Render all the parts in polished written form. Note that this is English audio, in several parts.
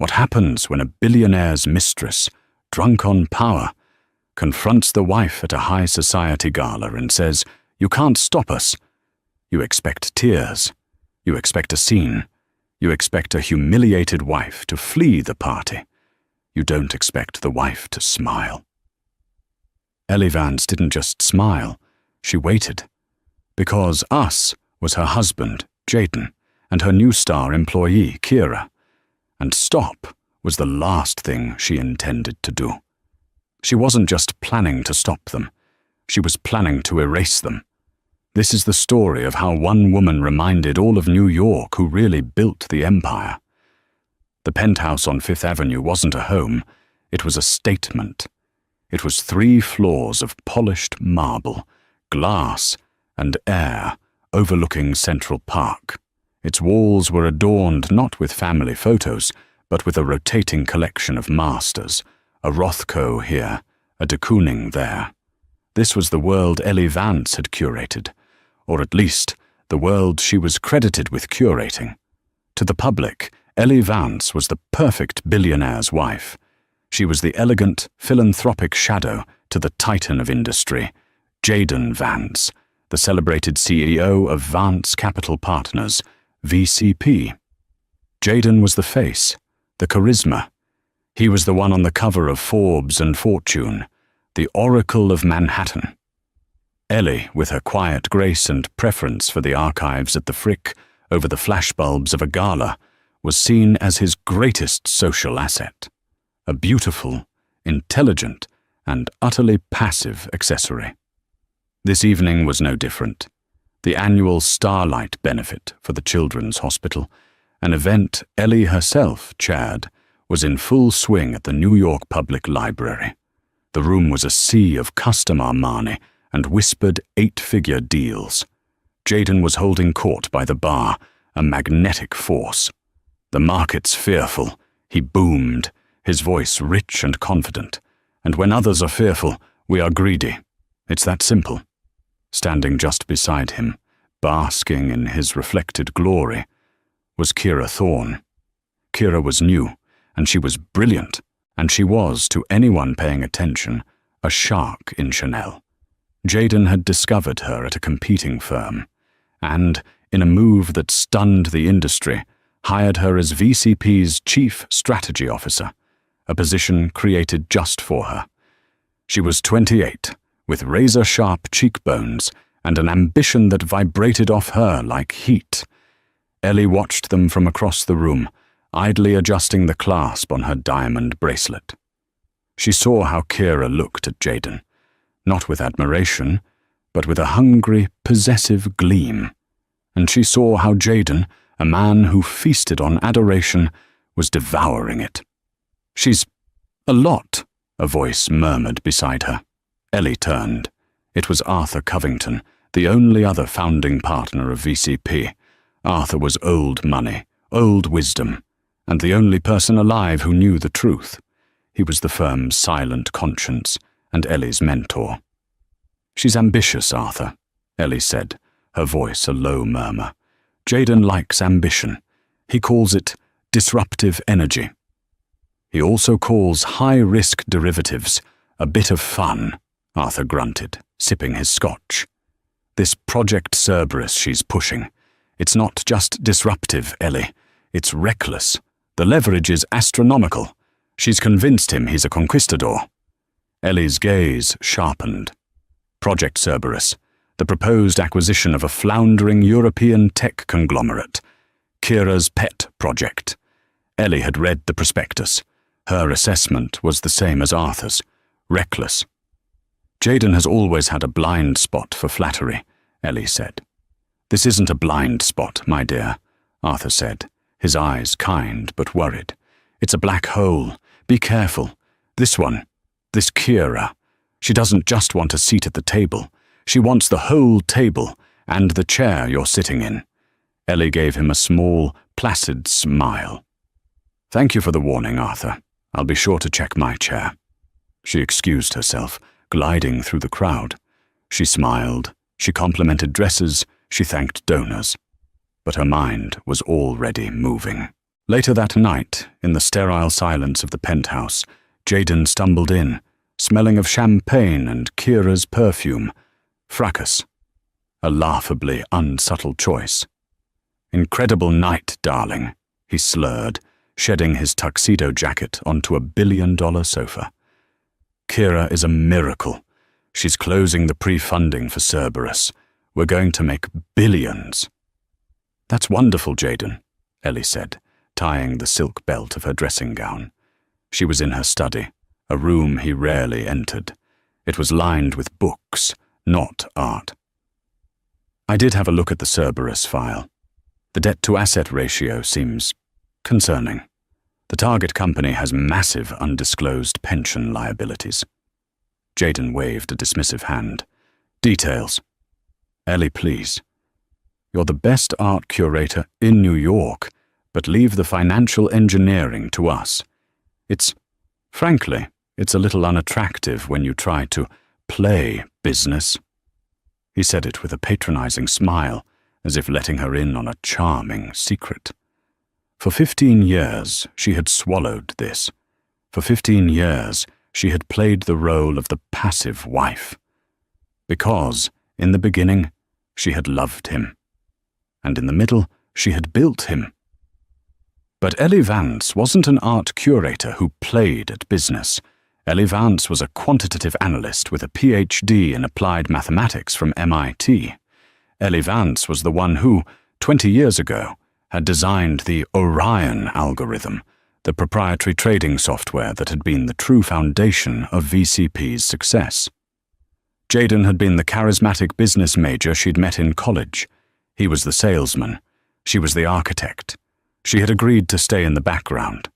What happens when a billionaire's mistress, drunk on power, confronts the wife at a high society gala and says, "You can't stop us"? You expect tears. You expect a scene. You expect a humiliated wife to flee the party. You don't expect the wife to smile. Ellie Vance didn't just smile, she waited. Because Us was her husband, Jaden, and her new star employee, Kira. And stop was the last thing she intended to do. She wasn't just planning to stop them. She was planning to erase them. This is the story of how one woman reminded all of New York who really built the empire. The penthouse on Fifth Avenue wasn't a home, it was a statement. It was 3 floors of polished marble, glass, and air overlooking Central Park. Its walls were adorned not with family photos, but with a rotating collection of masters, a Rothko here, a de Kooning there. This was the world Ellie Vance had curated, or at least the world she was credited with curating. To the public, Ellie Vance was the perfect billionaire's wife. She was the elegant, philanthropic shadow to the titan of industry, Jaden Vance, the celebrated CEO of Vance Capital Partners, VCP. Jaden was the face, the charisma. He was the one on the cover of Forbes and Fortune, the Oracle of Manhattan. Ellie, with her quiet grace and preference for the archives at the Frick over the flashbulbs of a gala, was seen as his greatest social asset, a beautiful, intelligent, and utterly passive accessory. This evening was no different. The annual Starlight benefit for the Children's Hospital, an event Ellie herself chaired, was in full swing at the New York Public Library. The room was a sea of customer money and whispered 8-figure deals. Jaden was holding court by the bar, a magnetic force. The market's fearful, he boomed, his voice rich and confident. And when others are fearful, we are greedy. It's that simple. Standing just beside him, basking in his reflected glory, was Kira Thorne. Kira was new, and she was brilliant, and she was, to anyone paying attention, a shark in Chanel. Jaden had discovered her at a competing firm, and, in a move that stunned the industry, hired her as VCP's Chief Strategy Officer, a position created just for her. She was 28, with razor-sharp cheekbones and an ambition that vibrated off her like heat. Ellie watched them from across the room, idly adjusting the clasp on her diamond bracelet. She saw how Kira looked at Jaden, not with admiration, but with a hungry, possessive gleam. And she saw how Jaden, a man who feasted on adoration, was devouring it. "She's a lot," a voice murmured beside her. Ellie turned. It was Arthur Covington, the only other founding partner of VCP. Arthur was old money, old wisdom, and the only person alive who knew the truth. He was the firm's silent conscience and Ellie's mentor. "She's ambitious, Arthur," Ellie said, her voice a low murmur. "Jaden likes ambition. He calls it disruptive energy. He also calls high-risk derivatives a bit of fun," Arthur grunted, sipping his scotch. "This Project Cerberus she's pushing, it's not just disruptive, Ellie. It's reckless. The leverage is astronomical. She's convinced him he's a conquistador." Ellie's gaze sharpened. Project Cerberus, the proposed acquisition of a floundering European tech conglomerate. Kira's pet project. Ellie had read the prospectus. Her assessment was the same as Arthur's. Reckless. "Jaden has always had a blind spot for flattery," Ellie said. "This isn't a blind spot, my dear," Arthur said, his eyes kind but worried. "It's a black hole. Be careful. This one, this Kira, she doesn't just want a seat at the table. She wants the whole table and the chair you're sitting in." Ellie gave him a small, placid smile. "Thank you for the warning, Arthur. I'll be sure to check my chair." She excused herself, gliding through the crowd. She smiled, she complimented dresses, she thanked donors. But her mind was already moving. Later that night, in the sterile silence of the penthouse, Jaden stumbled in, smelling of champagne and Kira's perfume. Fracas. A laughably unsubtle choice. "Incredible night, darling," he slurred, shedding his tuxedo jacket onto a $1 billion sofa. "Kira is a miracle. She's closing the pre-funding for Cerberus. We're going to make billions." "That's wonderful, Jaden," Ellie said, tying the silk belt of her dressing gown. She was in her study, a room he rarely entered. It was lined with books, not art. "I did have a look at the Cerberus file. The debt-to-asset ratio seems concerning. The target company has massive undisclosed pension liabilities." Jaden waved a dismissive hand. "Details." "Ellie, please. You're the best art curator in New York, but leave the financial engineering to us. Frankly, it's a little unattractive when you try to play business." He said it with a patronizing smile, as if letting her in on a charming secret. For 15 years, she had swallowed this. For 15 years, she had played the role of the passive wife. Because, in the beginning, she had loved him. And in the middle, she had built him. But Ellie Vance wasn't an art curator who played at business. Ellie Vance was a quantitative analyst with a PhD in applied mathematics from MIT. Ellie Vance was the one who, 20 years ago, had designed the Orion algorithm, the proprietary trading software that had been the true foundation of VCP's success. Jaden had been the charismatic business major she'd met in college. He was the salesman. She was the architect. She had agreed to stay in the background.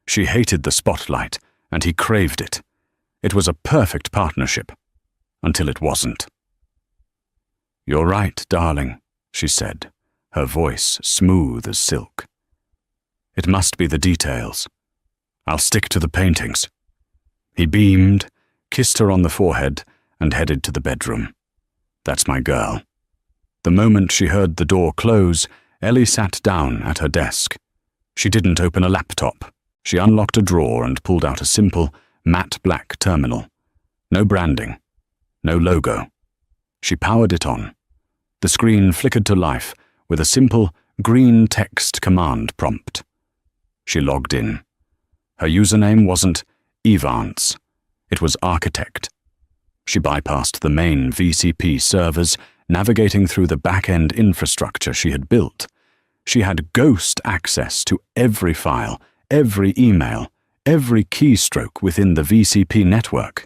She hated the spotlight, and he craved it. It was a perfect partnership, until it wasn't. "You're right, darling," she said, her voice smooth as silk. "It must be the details. I'll stick to the paintings." He beamed, kissed her on the forehead, and headed to the bedroom. "That's my girl." The moment she heard the door close, Ellie sat down at her desk. She didn't open a laptop. She unlocked a drawer and pulled out a simple, matte black terminal. No branding. No logo. She powered it on. The screen flickered to life with a simple, green text command prompt. She logged in. Her username wasn't Evance. It was Architect. She bypassed the main VCP servers, navigating through the back-end infrastructure she had built. She had ghost access to every file, every email, every keystroke within the VCP network.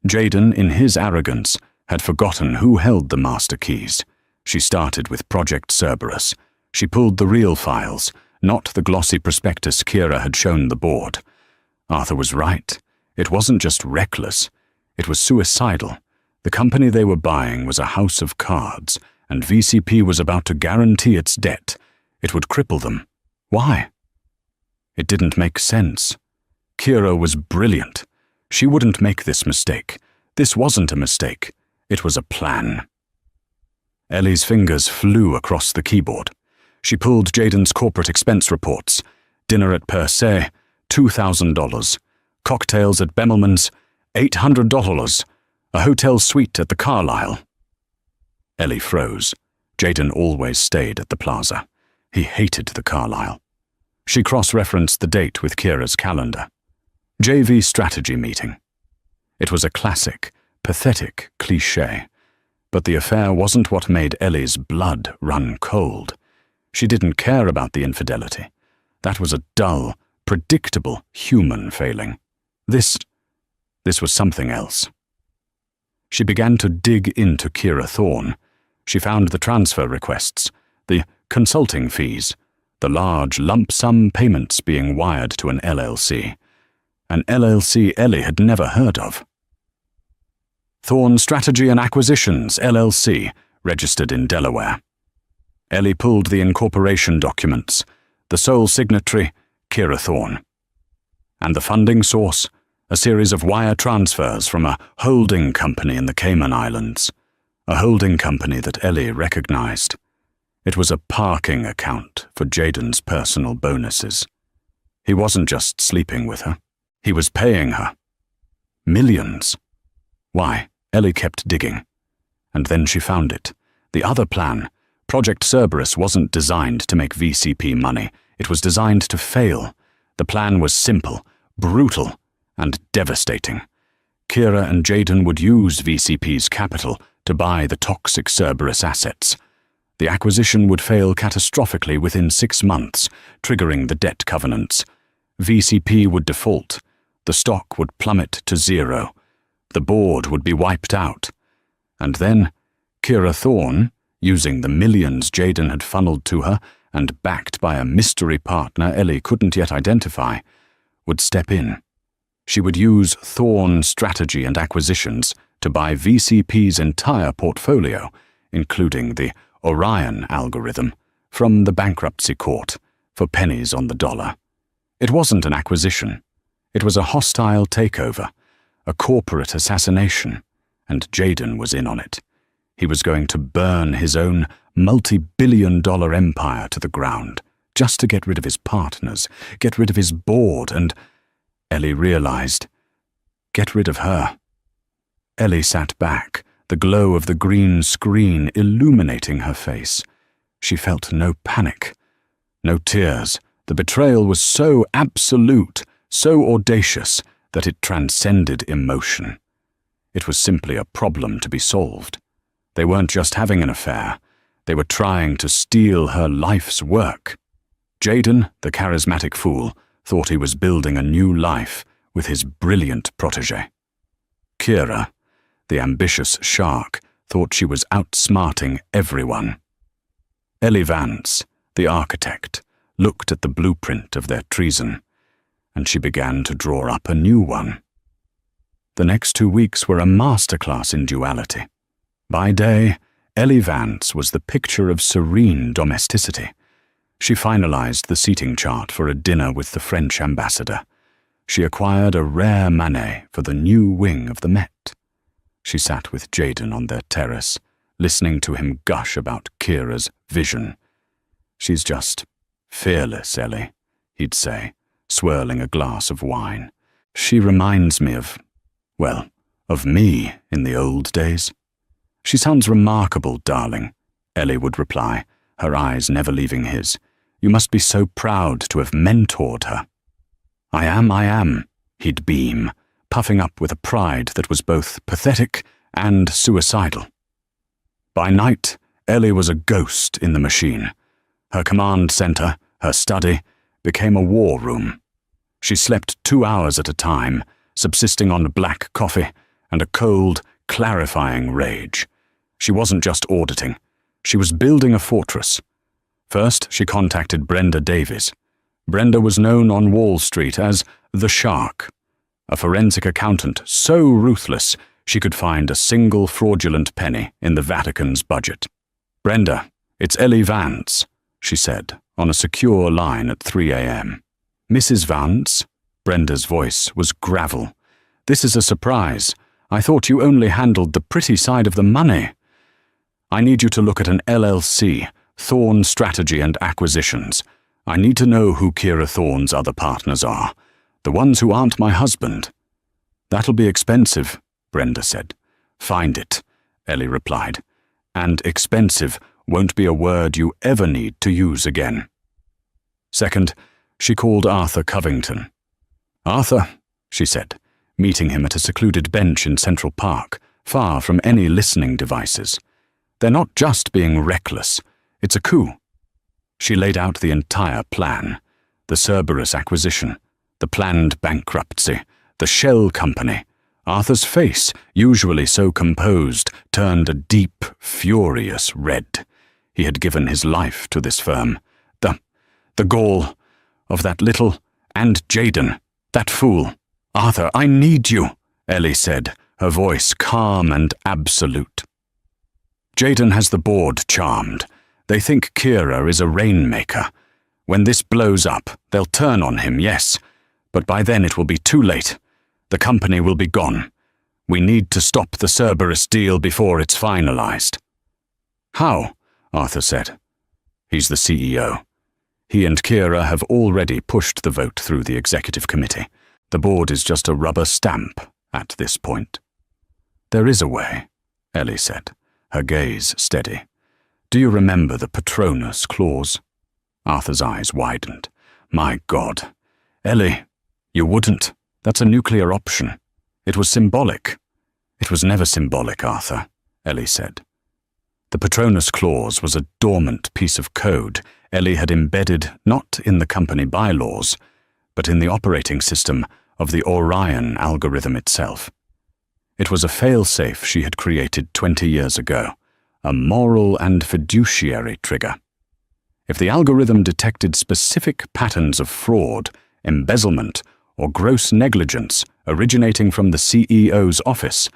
Jaden, in his arrogance, had forgotten who held the master keys. She started with Project Cerberus. She pulled the real files, not the glossy prospectus Kira had shown the board. Arthur was right. It wasn't just reckless. It was suicidal. The company they were buying was a house of cards, and VCP was about to guarantee its debt. It would cripple them. Why? It didn't make sense. Kira was brilliant. She wouldn't make this mistake. This wasn't a mistake. It was a plan. Ellie's fingers flew across the keyboard. She pulled Jaden's corporate expense reports. Dinner at Per Se, $2,000. Cocktails at Bemmelman's, $800. A hotel suite at the Carlyle. Ellie froze. Jaden always stayed at the plaza. He hated the Carlyle. She cross-referenced the date with Kira's calendar. JV strategy meeting. It was a classic, pathetic cliché. But the affair wasn't what made Ellie's blood run cold. She didn't care about the infidelity. That was a dull, predictable human failing. This was something else. She began to dig into Kira Thorne. She found the transfer requests, the consulting fees, the large lump sum payments being wired to an LLC Ellie had never heard of. Thorne Strategy and Acquisitions, LLC, registered in Delaware. Ellie pulled the incorporation documents, the sole signatory, Kira Thorne. And the funding source, a series of wire transfers from a holding company in the Cayman Islands, a holding company that Ellie recognized. It was a parking account for Jaden's personal bonuses. He wasn't just sleeping with her. He was paying her. Millions. Why? Ellie kept digging. And then she found it. The other plan. Project Cerberus wasn't designed to make VCP money. It was designed to fail. The plan was simple, brutal, and devastating. Kira and Jaden would use VCP's capital to buy the toxic Cerberus assets. The acquisition would fail catastrophically within 6 months, triggering the debt covenants. VCP would default. The stock would plummet to zero. The board would be wiped out. And then, Kira Thorne, using the millions Jaden had funneled to her and backed by a mystery partner Ellie couldn't yet identify, would step in. She would use Thorne's strategy and acquisitions to buy VCP's entire portfolio, including the Orion algorithm, from the bankruptcy court for pennies on the dollar. It wasn't an acquisition. It was a hostile takeover, a corporate assassination, and Jaden was in on it. He was going to burn his own multi-billion-dollar empire to the ground, just to get rid of his partners, get rid of his board, and Ellie realized, get rid of her. Ellie sat back, the glow of the green screen illuminating her face. She felt no panic, no tears. The betrayal was so absolute, so audacious, that it transcended emotion. It was simply a problem to be solved. They weren't just having an affair. They were trying to steal her life's work. Jaden, the charismatic fool, thought he was building a new life with his brilliant protégé. Kira, the ambitious shark, thought she was outsmarting everyone. Ellie Vance, the architect, looked at the blueprint of their treason, and she began to draw up a new one. The next 2 weeks were a masterclass in duality. By day, Ellie Vance was the picture of serene domesticity. She finalized the seating chart for a dinner with the French ambassador. She acquired a rare Manet for the new wing of the Met. She sat with Jaden on their terrace, listening to him gush about Kira's vision. "She's just fearless, Ellie," he'd say, swirling a glass of wine. "She reminds me of me in the old days." "She sounds remarkable, darling," Ellie would reply, her eyes never leaving his. "You must be so proud to have mentored her." I am, he'd beam, puffing up with a pride that was both pathetic and suicidal. By night, Ellie was a ghost in the machine. Her command center, her study, became a war room. She slept 2 hours at a time, subsisting on black coffee and a cold, clarifying rage. She wasn't just auditing. She was building a fortress. First, she contacted Brenda Davies. Brenda was known on Wall Street as the Shark, a forensic accountant so ruthless she could find a single fraudulent penny in the Vatican's budget. "Brenda, it's Ellie Vance," she said, on a secure line at 3 a.m. "Mrs. Vance?" Brenda's voice was gravel. "This is a surprise. I thought you only handled the pretty side of the money. I need you to look at an LLC, Thorne Strategy and Acquisitions. I need to know who Kira Thorne's other partners are, the ones who aren't my husband." "That'll be expensive," Brenda said. "Find it," Ellie replied. "And expensive won't be a word you ever need to use again." Second, she called Arthur Covington. "Arthur," she said, meeting him at a secluded bench in Central Park, far from any listening devices. "They're not just being reckless. It's a coup." She laid out the entire plan, the Cerberus acquisition, the planned bankruptcy, the shell company. Arthur's face, usually so composed, turned a deep, furious red. He had given his life to this firm. The gall of that little, and Jaden, that fool. "Arthur, I need you," Ellie said, her voice calm and absolute. "Jaden has the board charmed. They think Kira is a rainmaker. When this blows up, they'll turn on him, yes, but by then it will be too late. The company will be gone. We need to stop the Cerberus deal before it's finalized." "How?" Arthur said. "He's the CEO. He and Kira have already pushed the vote through the executive committee. The board is just a rubber stamp at this point. There is a way, Ellie said, her gaze steady. Do you remember the Patronus clause? Arthur's eyes widened. My God. Ellie, you wouldn't. That's a nuclear option. It was symbolic. It was never symbolic, Arthur, Ellie said. The Patronus clause was a dormant piece of code Ellie had embedded not in the company bylaws, but in the operating system of the Orion algorithm itself. It was a fail-safe she had created 20 years ago, a moral and fiduciary trigger. If the algorithm detected specific patterns of fraud, embezzlement, or gross negligence originating from the CEO's office,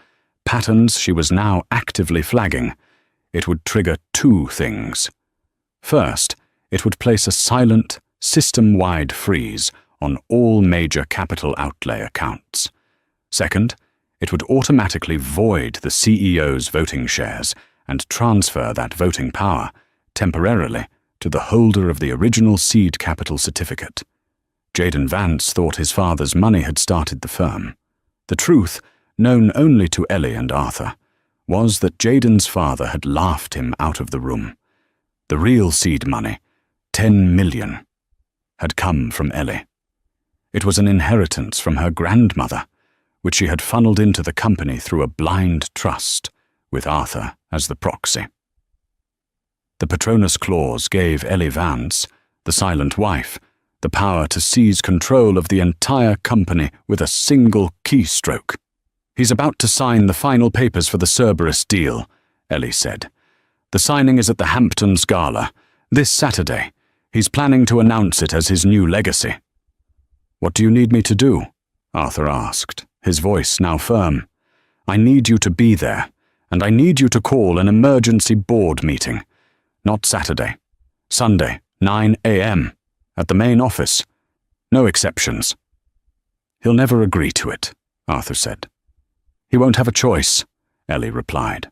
patterns she was now actively flagging, it would trigger two things. First, it would place a silent, system-wide freeze on all major capital outlay accounts. Second, it would automatically void the CEO's voting shares and transfer that voting power, temporarily, to the holder of the original seed capital certificate. Jaden Vance thought his father's money had started the firm. The truth, known only to Ellie and Arthur, was that Jaden's father had laughed him out of the room. The real seed money, $10 million, had come from Ellie. It was an inheritance from her grandmother, which she had funneled into the company through a blind trust, with Arthur as the proxy. The Patronus clause gave Ellie Vance, the silent wife, the power to seize control of the entire company with a single keystroke. He's about to sign the final papers for the Cerberus deal, Ellie said. The signing is at the Hamptons Gala, this Saturday. He's planning to announce it as his new legacy. What do you need me to do? Arthur asked, his voice now firm. I need you to be there, and I need you to call an emergency board meeting. Not Saturday. Sunday, 9 a.m., at the main office. No exceptions. He'll never agree to it, Arthur said. He won't have a choice, Ellie replied.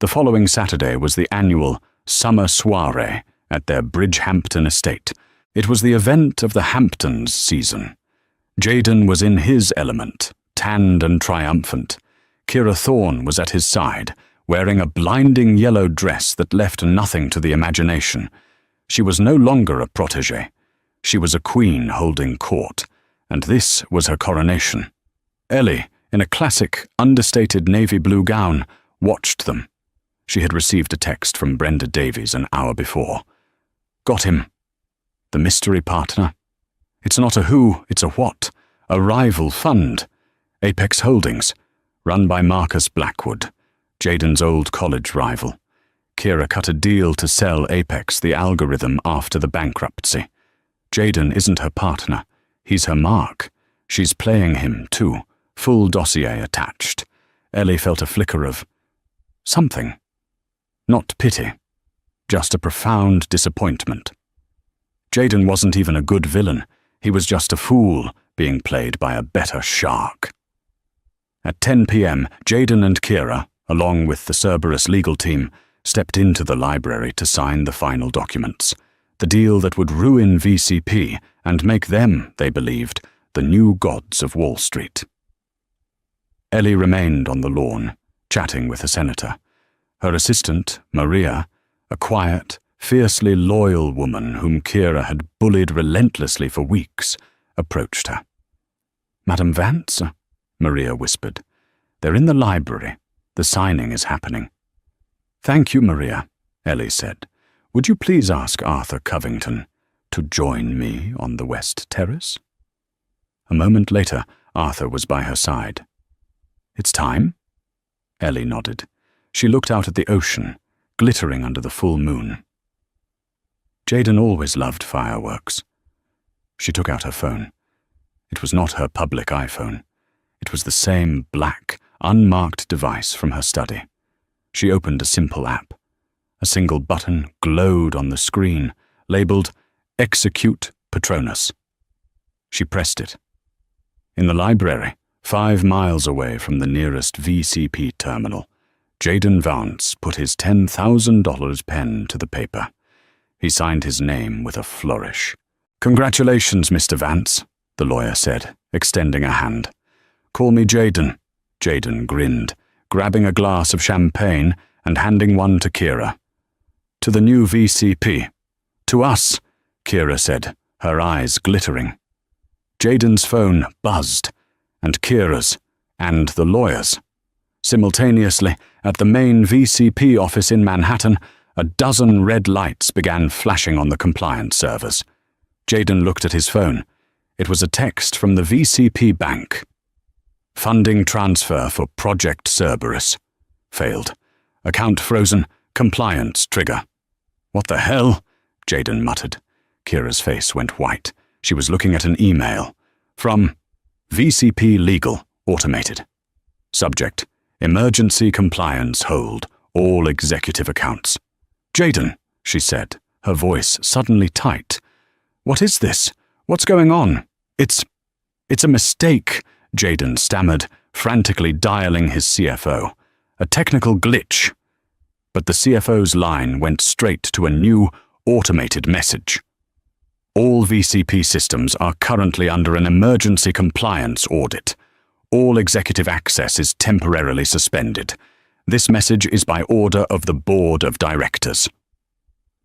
The following Saturday was the annual summer soiree at their Bridgehampton estate. It was the event of the Hamptons season. Jaden was in his element, tanned and triumphant. Kira Thorne was at his side, wearing a blinding yellow dress that left nothing to the imagination. She was no longer a protégé. She was a queen holding court, and this was her coronation. Ellie, in a classic, understated navy blue gown, watched them. She had received a text from Brenda Davies an hour before. Got him. The mystery partner. It's not a who, it's a what. A rival fund. Apex Holdings, run by Marcus Blackwood, Jaden's old college rival. Kira cut a deal to sell Apex the algorithm after the bankruptcy. Jaden isn't her partner. He's her mark. She's playing him, too. Full dossier attached. Ellie felt a flicker of something. Not pity. Just a profound disappointment. Jaden wasn't even a good villain. He was just a fool being played by a better shark. At 10 p.m., Jaden and Kira, along with the Cerberus legal team, stepped into the library to sign the final documents, the deal that would ruin VCP and make them, they believed, the new gods of Wall Street. Ellie remained on the lawn, chatting with the senator. Her assistant, Maria, a quiet, fiercely loyal woman whom Kira had bullied relentlessly for weeks, approached her. Madam Vance, Maria whispered. They're in the library. The signing is happening. Thank you, Maria, Ellie said. Would you please ask Arthur Covington to join me on the West Terrace? A moment later, Arthur was by her side. It's time? Ellie nodded. She looked out at the ocean, glittering under the full moon. Jaden always loved fireworks. She took out her phone. It was not her public iPhone. It was the same black, unmarked device from her study. She opened a simple app. A single button glowed on the screen, labeled Execute Patronus. She pressed it. In the library, 5 miles away from the nearest VCP terminal, Jaden Vance put his $10,000 pen to the paper. He signed his name with a flourish. "Congratulations, Mr. Vance," the lawyer said, extending a hand. "Call me Jaden." Jaden grinned, grabbing a glass of champagne and handing one to Kira. "To the new VCP." "To us," Kira said, her eyes glittering. Jaden's phone buzzed, and Kira's, and the lawyer's. Simultaneously, at the main VCP office in Manhattan, a dozen red lights began flashing on the compliance servers. Jaden looked at his phone. It was a text from the VCP bank. "Funding transfer for Project Cerberus. Failed. Account frozen. Compliance trigger." "What the hell?" Jaden muttered. Kira's face went white. She was looking at an email. From VCP Legal, Automated. Subject: Emergency compliance hold. All executive accounts. "Jaden," she said, her voice suddenly tight. "What is this? What's going on?" It's a mistake," Jaden stammered, frantically dialing his CFO. "A technical glitch." But the CFO's line went straight to a new, automated message. "All VCP systems are currently under an emergency compliance audit. All executive access is temporarily suspended. This message is by order of the Board of Directors."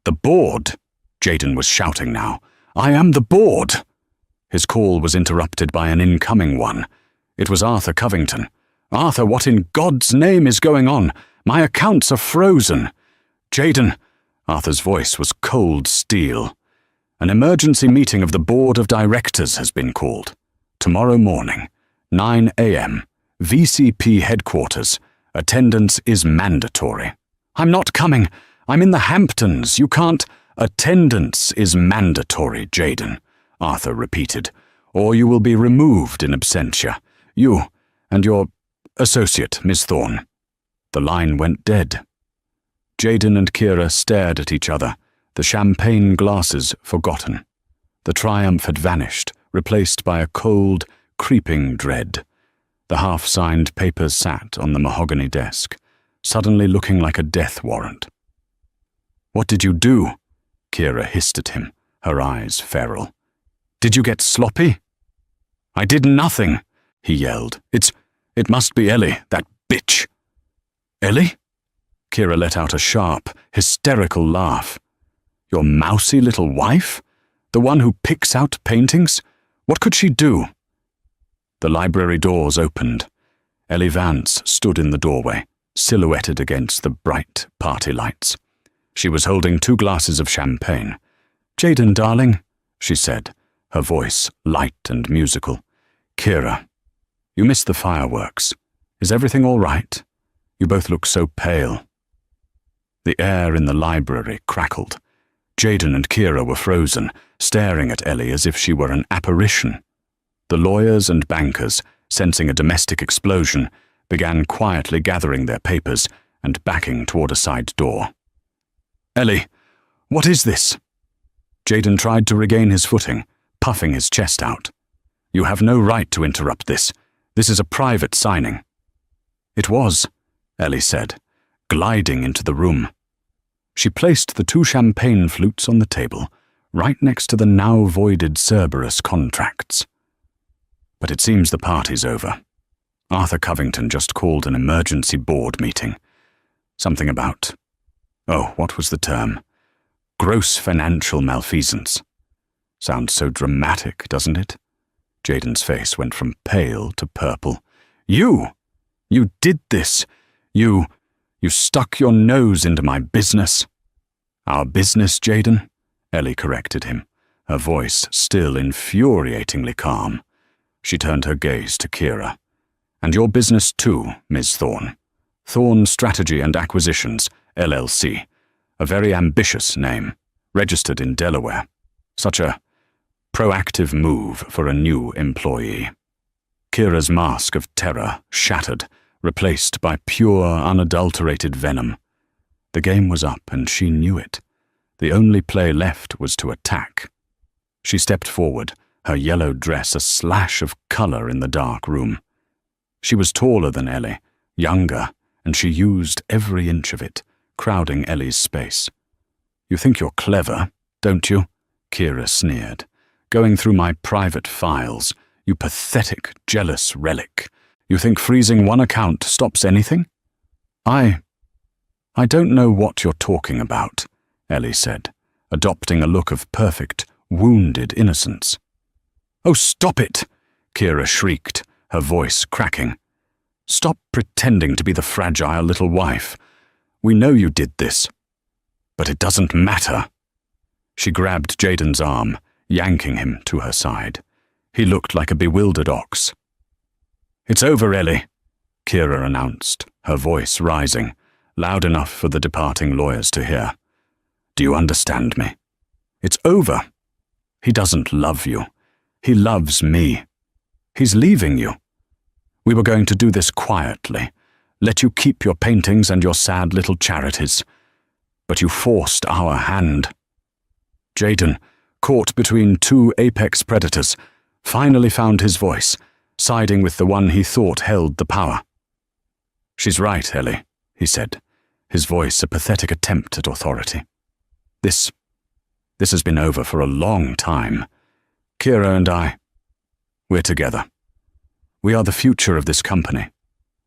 "The board?" Jaden was shouting now. "I am the board!" His call was interrupted by an incoming one. It was Arthur Covington. "Arthur, what in God's name is going on? My accounts are frozen." "Jaden," Arthur's voice was cold steel. "An emergency meeting of the Board of Directors has been called. Tomorrow morning, 9 a.m., VCP headquarters. Attendance is mandatory." "I'm not coming. I'm in the Hamptons. You can't—" "Attendance is mandatory, Jaden," Arthur repeated, "or you will be removed in absentia. You and your associate, Miss Thorne." The line went dead. Jaden and Kira stared at each other, the champagne glasses forgotten. The triumph had vanished, replaced by a cold, creeping dread. The half-signed papers sat on the mahogany desk, suddenly looking like a death warrant. "What did you do?" Kira hissed at him, her eyes feral. "Did you get sloppy?" "I did nothing," he yelled. It must be Ellie, that bitch." "Ellie?" Kira let out a sharp, hysterical laugh. "Your mousy little wife? The one who picks out paintings? What could she do?" The library doors opened. Ellie Vance stood in the doorway, silhouetted against the bright party lights. She was holding 2 glasses of champagne. "Jaden, darling," she said, her voice light and musical. "Kira, you missed the fireworks. Is everything all right? You both look so pale." The air in the library crackled. Jaden and Kira were frozen, staring at Ellie as if she were an apparition. The lawyers and bankers, sensing a domestic explosion, began quietly gathering their papers and backing toward a side door. "Ellie, what is this?" Jaden tried to regain his footing, puffing his chest out. "You have no right to interrupt this. This is a private signing." "It was," Ellie said, gliding into the room. She placed the 2 champagne flutes on the table, right next to the now voided Cerberus contracts. "But it seems the party's over. Arthur Covington just called an emergency board meeting. Something about— what was the term? Gross financial malfeasance. Sounds so dramatic, doesn't it?" Jaden's face went from pale to purple. You did this! You stuck your nose into my business." "Our business, Jaden?" Ellie corrected him, her voice still infuriatingly calm. She turned her gaze to Kira. "And your business too, Ms. Thorne. Thorne Strategy and Acquisitions, LLC. A very ambitious name, registered in Delaware. Such a proactive move for a new employee." Kira's mask of terror shattered, replaced by pure, unadulterated venom. The game was up, and she knew it. The only play left was to attack. She stepped forward, her yellow dress a slash of color in the dark room. She was taller than Ellie, younger, and she used every inch of it, crowding Ellie's space. You think you're clever, don't you? Kira sneered. Going through my private files, you pathetic, jealous relic. You think freezing one account stops anything? I don't know what you're talking about, Ellie said, adopting a look of perfect, wounded innocence. Oh, stop it! Kira shrieked, her voice cracking. Stop pretending to be the fragile little wife. We know you did this. But it doesn't matter. She grabbed Jaden's arm, yanking him to her side. He looked like a bewildered ox. It's over, Ellie, Kira announced, her voice rising, loud enough for the departing lawyers to hear. Do you understand me? It's over. He doesn't love you. He loves me. He's leaving you. We were going to do this quietly, let you keep your paintings and your sad little charities. But you forced our hand. Jaden, caught between two apex predators, finally found his voice, siding with the one he thought held the power. She's right, Ellie, he said, his voice a pathetic attempt at authority. This has been over for a long time. Kira and I, we're together. We are the future of this company.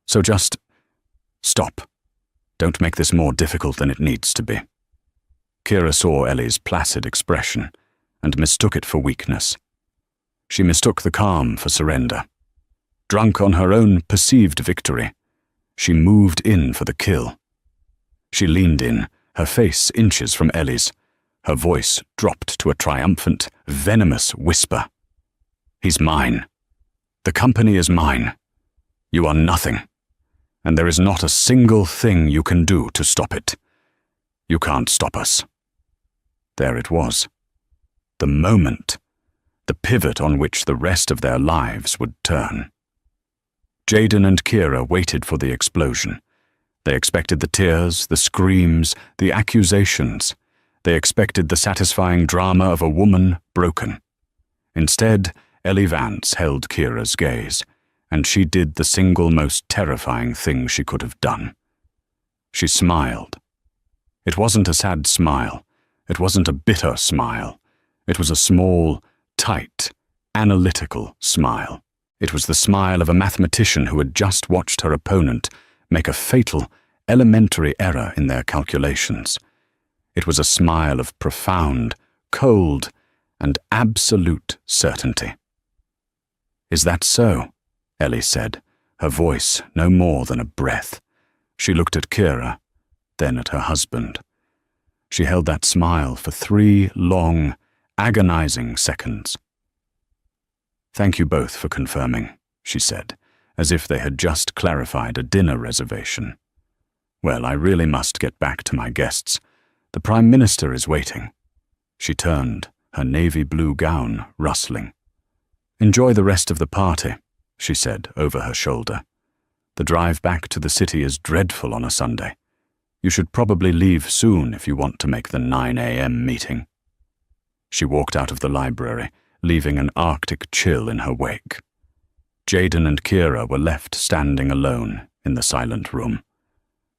So just stop. Don't make this more difficult than it needs to be. Kira saw Ellie's placid expression and mistook it for weakness. She mistook the calm for surrender. Drunk on her own perceived victory, she moved in for the kill. She leaned in, her face inches from Ellie's. Her voice dropped to a triumphant, venomous whisper. He's mine. The company is mine. You are nothing. And there is not a single thing you can do to stop it. You can't stop us. There it was. The moment. The pivot on which the rest of their lives would turn. Jaden and Kira waited for the explosion. They expected the tears, the screams, the accusations. They expected the satisfying drama of a woman broken. Instead, Ellie Vance held Kira's gaze, and she did the single most terrifying thing she could have done. She smiled. It wasn't a sad smile. It wasn't a bitter smile. It was a small, tight, analytical smile. It was the smile of a mathematician who had just watched her opponent make a fatal, elementary error in their calculations. It was a smile of profound, cold, and absolute certainty. Is that so? Ellie said, her voice no more than a breath. She looked at Kira, then at her husband. She held that smile for 3 long, agonizing seconds. Thank you both for confirming, she said, as if they had just clarified a dinner reservation. Well, I really must get back to my guests. The Prime Minister is waiting. She turned, her navy blue gown rustling. Enjoy the rest of the party, she said over her shoulder. The drive back to the city is dreadful on a Sunday. You should probably leave soon if you want to make the 9 a.m. meeting. She walked out of the library, leaving an Arctic chill in her wake. Jaden and Kira were left standing alone in the silent room.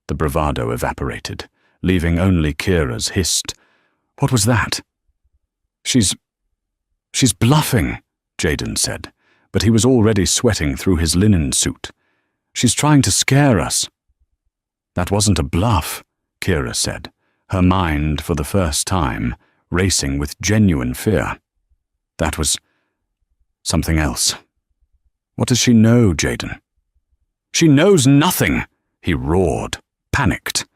The bravado evaporated, leaving only Kira's hissed, "What was that?" She's bluffing," Jaden said, but he was already sweating through his linen suit. "She's trying to scare us." "That wasn't a bluff," Kira said, her mind, for the first time, racing with genuine fear. "That was something else." "What does she know, Jaden?" "She knows nothing," he roared, panicked.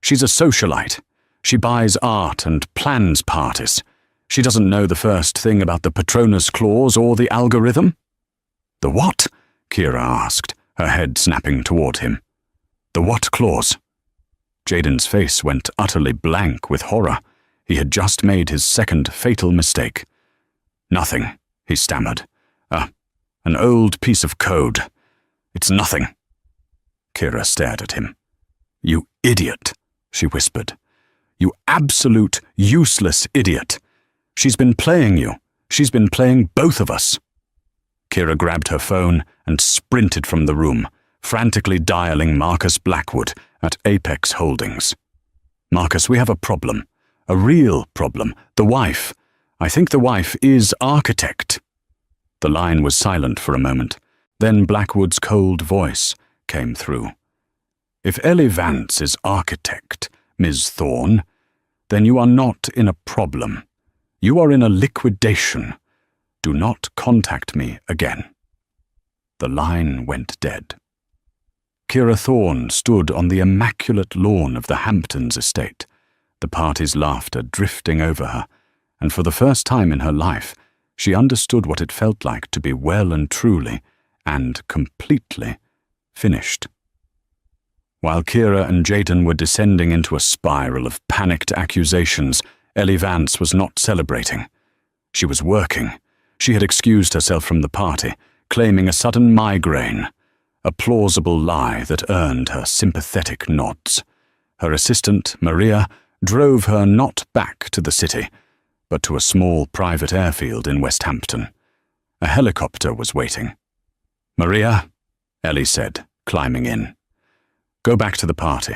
"She's a socialite. She buys art and plans parties. She doesn't know the first thing about the Patronus clause or the algorithm." "The what?" Kira asked, her head snapping toward him. "The what clause?" Jaden's face went utterly blank with horror. He had just made his second fatal mistake. "Nothing," he stammered. An old piece of code. It's nothing." Kira stared at him. "You idiot," she whispered. "You absolute, useless idiot. She's been playing you. She's been playing both of us." Kira grabbed her phone and sprinted from the room, frantically dialing Marcus Blackwood at Apex Holdings. "Marcus, we have a problem. A real problem. The wife. I think the wife is architect." The line was silent for a moment. Then Blackwood's cold voice came through. "If Ellie Vance is architect, Ms. Thorne, then you are not in a problem. You are in a liquidation. Do not contact me again." The line went dead. Kira Thorne stood on the immaculate lawn of the Hamptons estate, the party's laughter drifting over her, and for the first time in her life, she understood what it felt like to be well and truly, and completely, finished. While Kira and Jaden were descending into a spiral of panicked accusations, Ellie Vance was not celebrating. She was working. She had excused herself from the party, claiming a sudden migraine, a plausible lie that earned her sympathetic nods. Her assistant, Maria, drove her not back to the city, but to a small private airfield in West Hampton. A helicopter was waiting. "Maria," Ellie said, climbing in. "Go back to the party.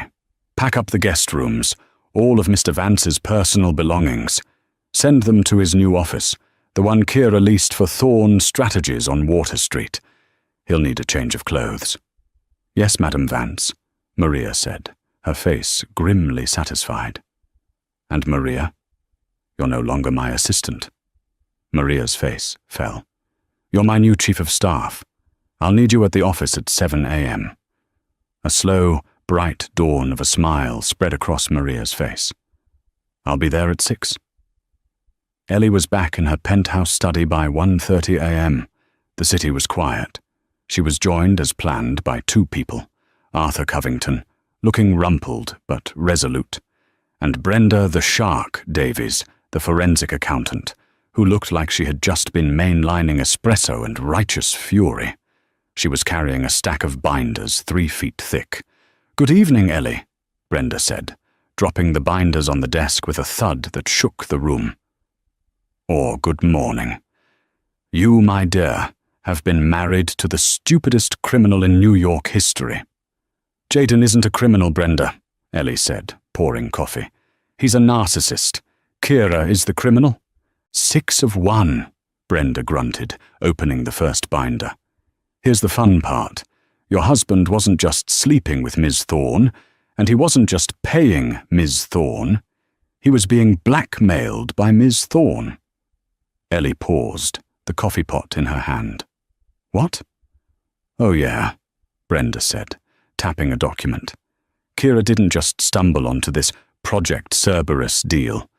Pack up the guest rooms, all of Mr. Vance's personal belongings. Send them to his new office, the one Kira leased for Thorne Strategies on Water Street. He'll need a change of clothes." "Yes, Madam Vance," Maria said, her face grimly satisfied. "And Maria, you're no longer my assistant." Maria's face fell. "You're my new chief of staff. I'll need you at the office at 7 a.m. A slow, bright dawn of a smile spread across Maria's face. "I'll be there at 6. Ellie was back in her penthouse study by 1:30 a.m. The city was quiet. She was joined as planned by 2 people, Arthur Covington, looking rumpled but resolute, and Brenda the Shark Davies, the forensic accountant, who looked like she had just been mainlining espresso and righteous fury. She was carrying a stack of binders 3 feet thick. "Good evening, Ellie," Brenda said, dropping the binders on the desk with a thud that shook the room. "Or good morning. You, my dear, have been married to the stupidest criminal in New York history." "Jaden isn't a criminal, Brenda," Ellie said, pouring coffee. "He's a narcissist. Kira is the criminal." 6 of 1, Brenda grunted, opening the first binder. "Here's the fun part. Your husband wasn't just sleeping with Ms. Thorne, and he wasn't just paying Ms. Thorne. He was being blackmailed by Ms. Thorne." Ellie paused, the coffee pot in her hand. "What?" "Oh yeah," Brenda said, tapping a document. "Kira didn't just stumble onto this Project Cerberus deal.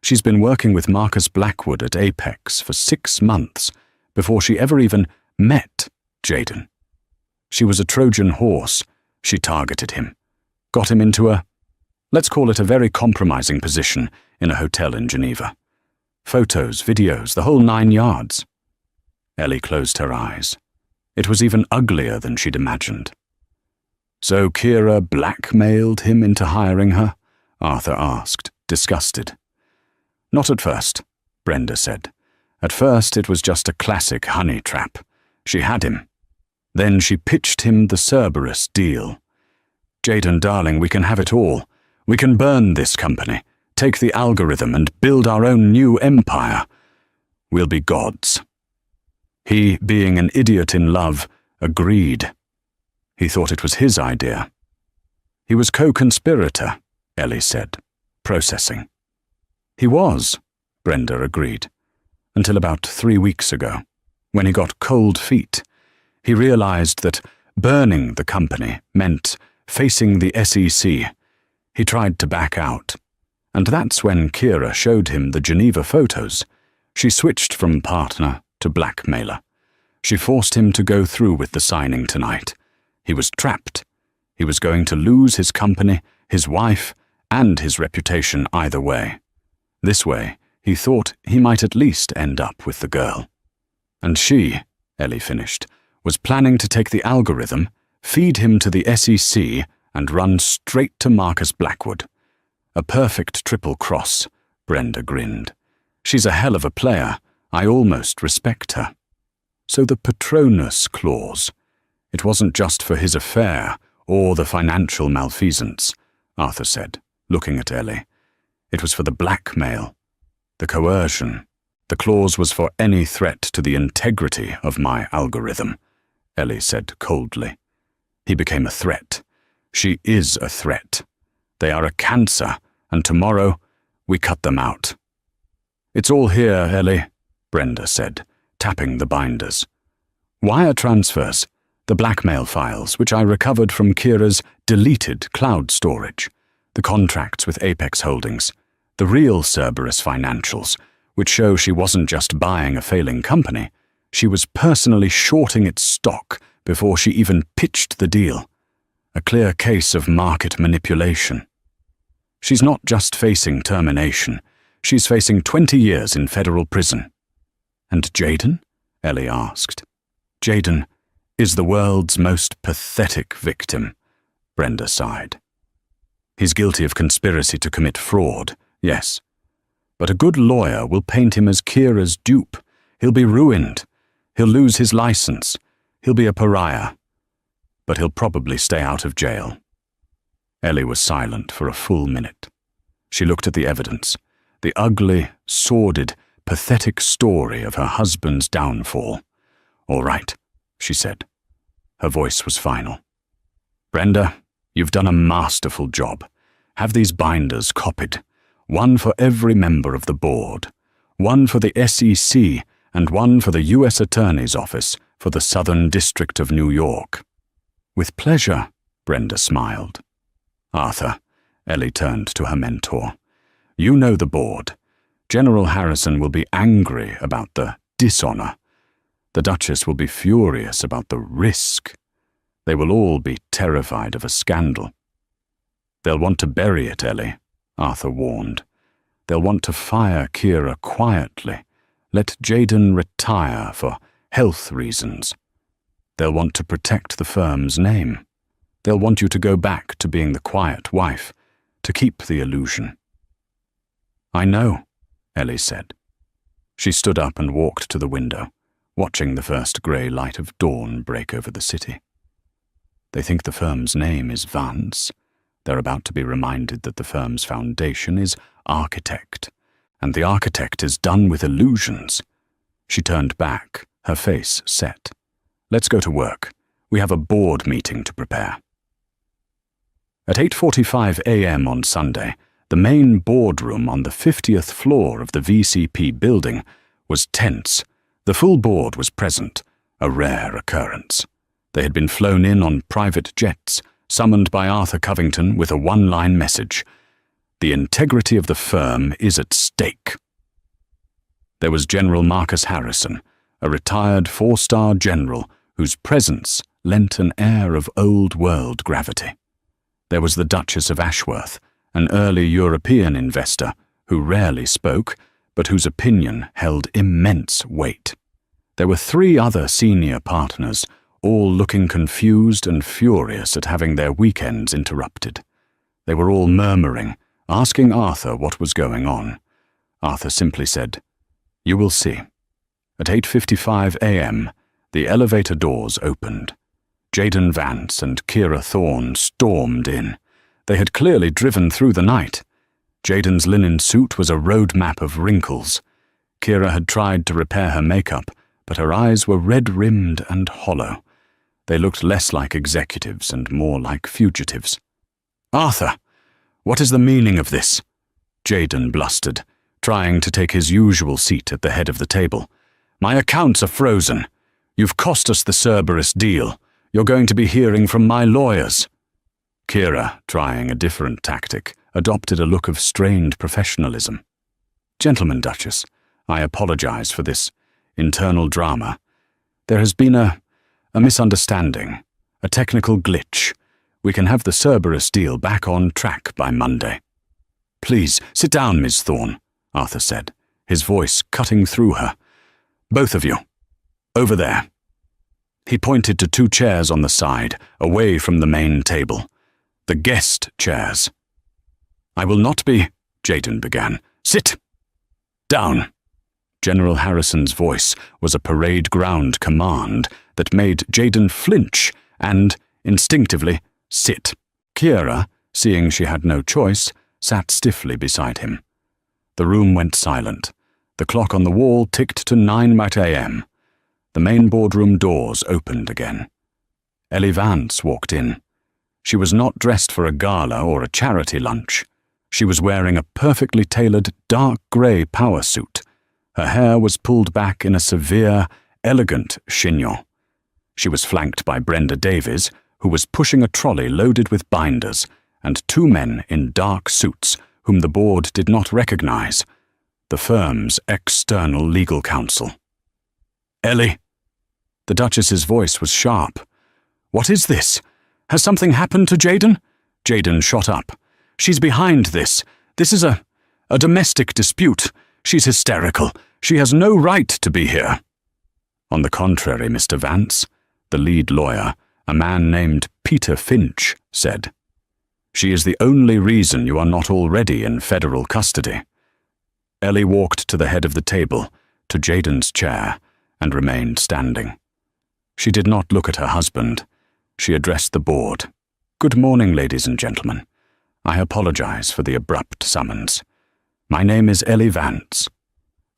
She's been working with Marcus Blackwood at Apex for 6 months before she ever even met Jaden. She was a Trojan horse. She targeted him, got him into let's call it a very compromising position in a hotel in Geneva. Photos, videos, the whole 9 yards. Ellie closed her eyes. It was even uglier than she'd imagined. "So Kira blackmailed him into hiring her?" Arthur asked, disgusted. "Not at first," Brenda said. "At first it was just a classic honey trap. She had him. Then she pitched him the Cerberus deal. 'Jaden, darling, we can have it all. We can burn this company, take the algorithm and build our own new empire. We'll be gods.' He, being an idiot in love, agreed. He thought it was his idea." "He was co-conspirator," Ellie said, processing. "He was," Brenda agreed, "until about 3 weeks ago, when he got cold feet. He realized that burning the company meant facing the SEC. He tried to back out, and that's when Kira showed him the Geneva photos. She switched from partner to blackmailer. She forced him to go through with the signing tonight. He was trapped. He was going to lose his company, his wife, and his reputation either way. This way, he thought he might at least end up with the girl. And she, Ellie finished, was planning to take the algorithm, feed him to the SEC, and run straight to Marcus Blackwood. A perfect triple cross, Brenda grinned. She's a hell of a player. I almost respect her. So the Patronus clause. It wasn't just for his affair or the financial malfeasance, Arthur said, looking at Ellie. It was for the blackmail, the coercion. The clause was for any threat to the integrity of my algorithm, Ellie said coldly. He became a threat. She is a threat. They are a cancer, and tomorrow we cut them out. It's all here, Ellie, Brenda said, tapping the binders. Wire transfers, the blackmail files, which I recovered from Kira's deleted cloud storage, the contracts with Apex Holdings, the real Cerberus financials, which show she wasn't just buying a failing company, she was personally shorting its stock before she even pitched the deal. A clear case of market manipulation. She's not just facing termination, she's facing 20 years in federal prison. And Jayden? Ellie asked. Jayden is the world's most pathetic victim, Brenda sighed. He's guilty of conspiracy to commit fraud, yes. But a good lawyer will paint him as Kira's dupe. He'll be ruined. He'll lose his license. He'll be a pariah. But he'll probably stay out of jail. Ellie was silent for a full minute. She looked at the evidence, the ugly, sordid, pathetic story of her husband's downfall. All right, she said. Her voice was final. Brenda, you've done a masterful job. Have these binders copied. One for every member of the board. One for the SEC and one for the U.S. Attorney's Office for the Southern District of New York. With pleasure, Brenda smiled. Arthur, Ellie turned to her mentor. You know the board. General Harrison will be angry about the dishonor. The Duchess will be furious about the risk. They will all be terrified of a scandal. They'll want to bury it, Ellie, Arthur warned. They'll want to fire Kira quietly, let Jayden retire for health reasons. They'll want to protect the firm's name. They'll want you to go back to being the quiet wife, to keep the illusion. I know, Ellie said. She stood up and walked to the window, watching the first grey light of dawn break over the city. They think the firm's name is Vance. They're about to be reminded that the firm's foundation is architect, and the architect is done with illusions. She turned back, her face set. Let's go to work. We have a board meeting to prepare. At 8:45 a.m. on Sunday, the main boardroom on the 50th floor of the VCP building was tense. The full board was present, a rare occurrence. They had been flown in on private jets, summoned by Arthur Covington with a one-line message. The integrity of the firm is at stake. There was General Marcus Harrison, a retired 4-star general whose presence lent an air of old-world gravity. There was the Duchess of Ashworth, an early European investor who rarely spoke, but whose opinion held immense weight. There were 3 other senior partners, all looking confused and furious at having their weekends interrupted. They were all murmuring, asking Arthur what was going on. Arthur simply said, "You will see." At 8:55 a.m., the elevator doors opened. Jayden Vance and Kira Thorne stormed in. They had clearly driven through the night. Jayden's linen suit was a roadmap of wrinkles. Kira had tried to repair her makeup, but her eyes were red-rimmed and hollow. They looked less like executives and more like fugitives. "Arthur, what is the meaning of this?" Jayden blustered, trying to take his usual seat at the head of the table. "My accounts are frozen. You've cost us the Cerberus deal. You're going to be hearing from my lawyers." Kira, trying a different tactic, adopted a look of strained professionalism. "Gentlemen, Duchess, I apologize for this internal drama. There has been a misunderstanding, a technical glitch. We can have the Cerberus deal back on track by Monday." "Please, sit down, Ms. Thorne," Arthur said, his voice cutting through her. "Both of you. Over there." He pointed to 2 chairs on the side, away from the main table. The guest chairs. "I will not be," Jayden began. "Sit down." General Harrison's voice was a parade ground command that made Jayden flinch and, instinctively, sit. Kira, seeing she had no choice, sat stiffly beside him. The room went silent. The clock on the wall ticked to 9 a.m. The main boardroom doors opened again. Ellie Vance walked in. She was not dressed for a gala or a charity lunch. She was wearing a perfectly tailored dark grey power suit. Her hair was pulled back in a severe, elegant chignon. She was flanked by Brenda Davies, who was pushing a trolley loaded with binders, and two men in dark suits whom the board did not recognize, the firm's external legal counsel. "Ellie!" The Duchess's voice was sharp. "What is this? Has something happened to Jayden?" Jayden shot up. "She's behind this. This is a domestic dispute. She's hysterical. She has no right to be here." "On the contrary, Mr. Vance," the lead lawyer, a man named Peter Finch, said. "She is the only reason you are not already in federal custody." Ellie walked to the head of the table, to Jayden's chair, and remained standing. She did not look at her husband. She addressed the board. "Good morning, ladies and gentlemen. I apologize for the abrupt summons. My name is Ellie Vance.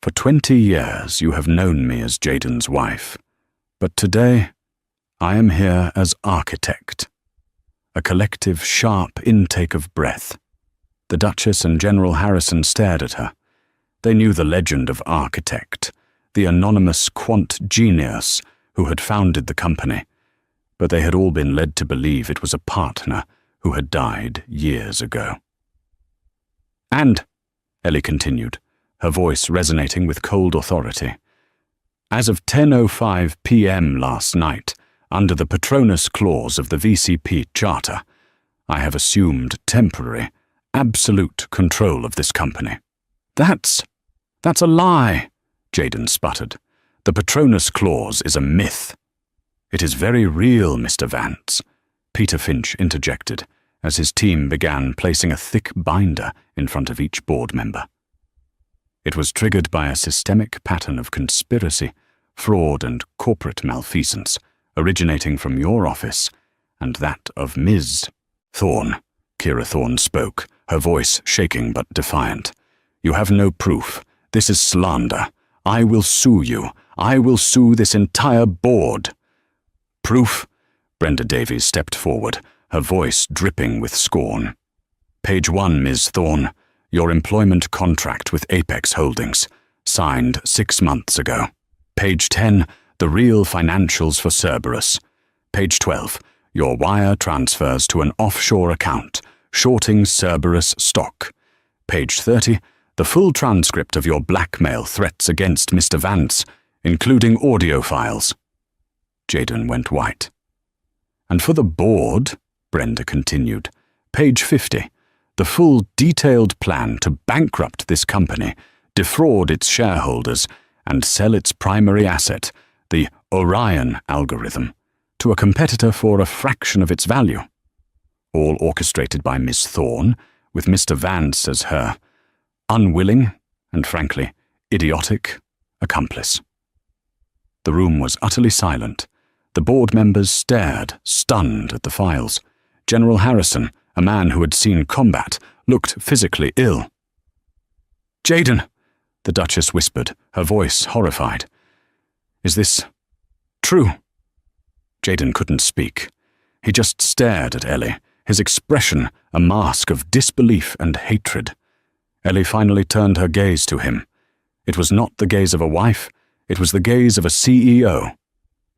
For 20 years you have known me as Jayden's wife, but today I am here as architect." A collective, sharp intake of breath. The Duchess and General Harrison stared at her. They knew the legend of architect, the anonymous quant genius who had founded the company, but they had all been led to believe it was a partner who had died years ago. "And," Ellie continued, her voice resonating with cold authority, "as of 10:05 p.m. last night, under the Patronus clause of the VCP Charter, I have assumed temporary, absolute control of this company." That's a lie," Jayden sputtered. "The Patronus clause is a myth." "It is very real, Mr. Vance," Peter Finch interjected, as his team began placing a thick binder in front of each board member. "It was triggered by a systemic pattern of conspiracy, fraud, and corporate malfeasance, originating from your office and that of Ms. Thorne." Kira Thorne spoke, her voice shaking but defiant. "You have no proof. This is slander. I will sue you. I will sue this entire board." "Proof?" Brenda Davies stepped forward, her voice dripping with scorn. "Page 1, Ms. Thorne. Your employment contract with Apex Holdings, signed 6 months ago. Page 10, the real financials for Cerberus. Page 12, your wire transfers to an offshore account, shorting Cerberus stock. Page 30, the full transcript of your blackmail threats against Mr. Vance, including audio files." Jayden went white. "And for the board," Brenda continued, "page 50, the full detailed plan to bankrupt this company, defraud its shareholders, and sell its primary asset, the Orion algorithm, to a competitor for a fraction of its value. All orchestrated by Miss Thorne, with Mr. Vance as her unwilling and, frankly, idiotic accomplice." The room was utterly silent. The board members stared, stunned, at the files. General Harrison, a man who had seen combat, looked physically ill. "Jayden," the Duchess whispered, her voice horrified. "Is this true?" Jayden couldn't speak. He just stared at Ellie, his expression a mask of disbelief and hatred. Ellie finally turned her gaze to him. It was not the gaze of a wife, it was the gaze of a CEO.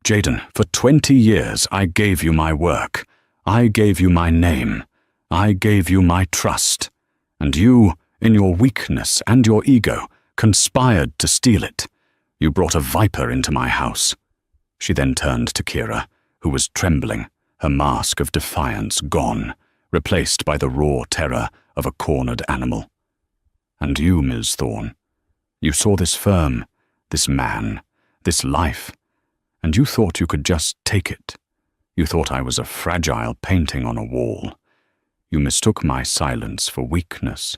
"Jayden, for 20 years I gave you my work. I gave you my name. I gave you my trust. And you, in your weakness and your ego, conspired to steal it. You brought a viper into my house." She then turned to Kira, who was trembling, her mask of defiance gone, replaced by the raw terror of a cornered animal. "And you, Ms. Thorne, you saw this firm, this man, this life, and you thought you could just take it. You thought I was a fragile painting on a wall. You mistook my silence for weakness.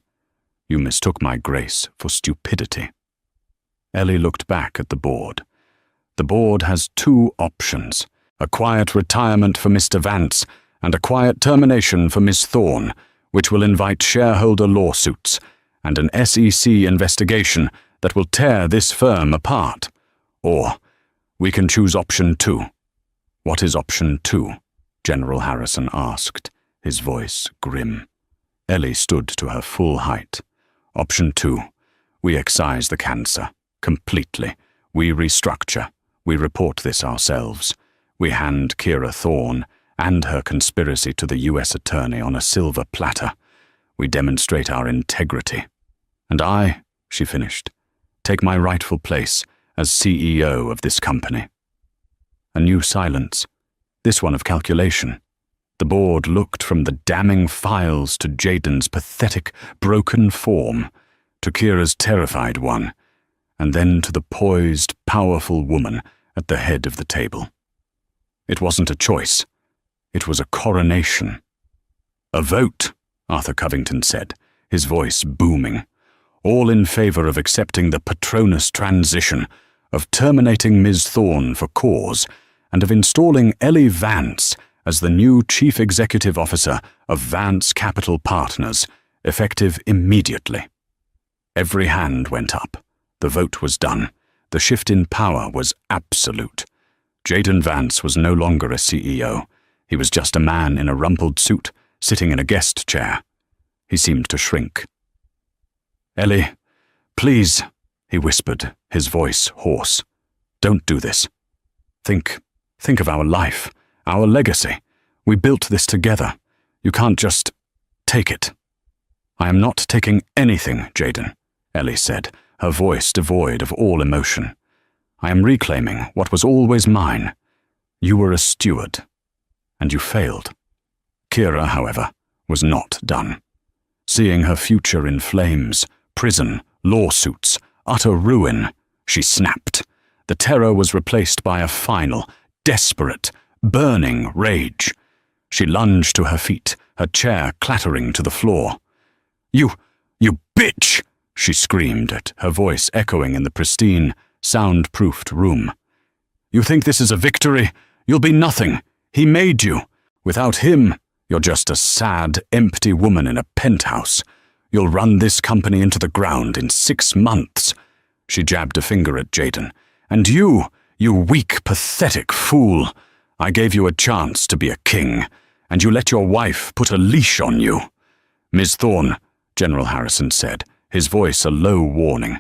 You mistook my grace for stupidity." Ellie looked back at the board. The board has 2 options: a quiet retirement for Mr. Vance and a quiet termination for Miss Thorne, which will invite shareholder lawsuits and an SEC investigation that will tear this firm apart. Or we can choose option 2. What is option 2? General Harrison asked, his voice grim. Ellie stood to her full height. Option 2. We excise the cancer. Completely. We restructure. We report this ourselves. We hand Kira Thorne and her conspiracy to the U.S. Attorney on a silver platter. We demonstrate our integrity. And I, she finished, take my rightful place as CEO of this company. A new silence, this one of calculation. The board looked from the damning files to Jaden's pathetic, broken form, to Kira's terrified one, and then to the poised, powerful woman at the head of the table. It wasn't a choice. It was a coronation. A vote, Arthur Covington said, his voice booming. All in favor of accepting the Patronus transition, of terminating Ms. Thorne for cause, and of installing Ellie Vance as the new Chief Executive Officer of Vance Capital Partners, effective immediately. Every hand went up. The vote was done. The shift in power was absolute. Jaden Vance was no longer a CEO. He was just a man in a rumpled suit, sitting in a guest chair. He seemed to shrink. "Ellie, please," he whispered, his voice hoarse. "Don't do this. Think of our life, our legacy. We built this together. You can't just take it." "I am not taking anything, Jaden," Ellie said, her voice devoid of all emotion. "I am reclaiming what was always mine. You were a steward, and you failed." Kira, however, was not done. Seeing her future in flames, prison, lawsuits, utter ruin, she snapped. The terror was replaced by a final, desperate, burning rage. She lunged to her feet, her chair clattering to the floor. You bitch!" she screamed, her voice echoing in the pristine, soundproofed room. "You think this is a victory? You'll be nothing. He made you. Without him, you're just a sad, empty woman in a penthouse. You'll run this company into the ground in 6 months." She jabbed a finger at Jaden. "And you weak, pathetic fool. I gave you a chance to be a king, and you let your wife put a leash on you." "Ms. Thorne," General Harrison said, his voice a low warning.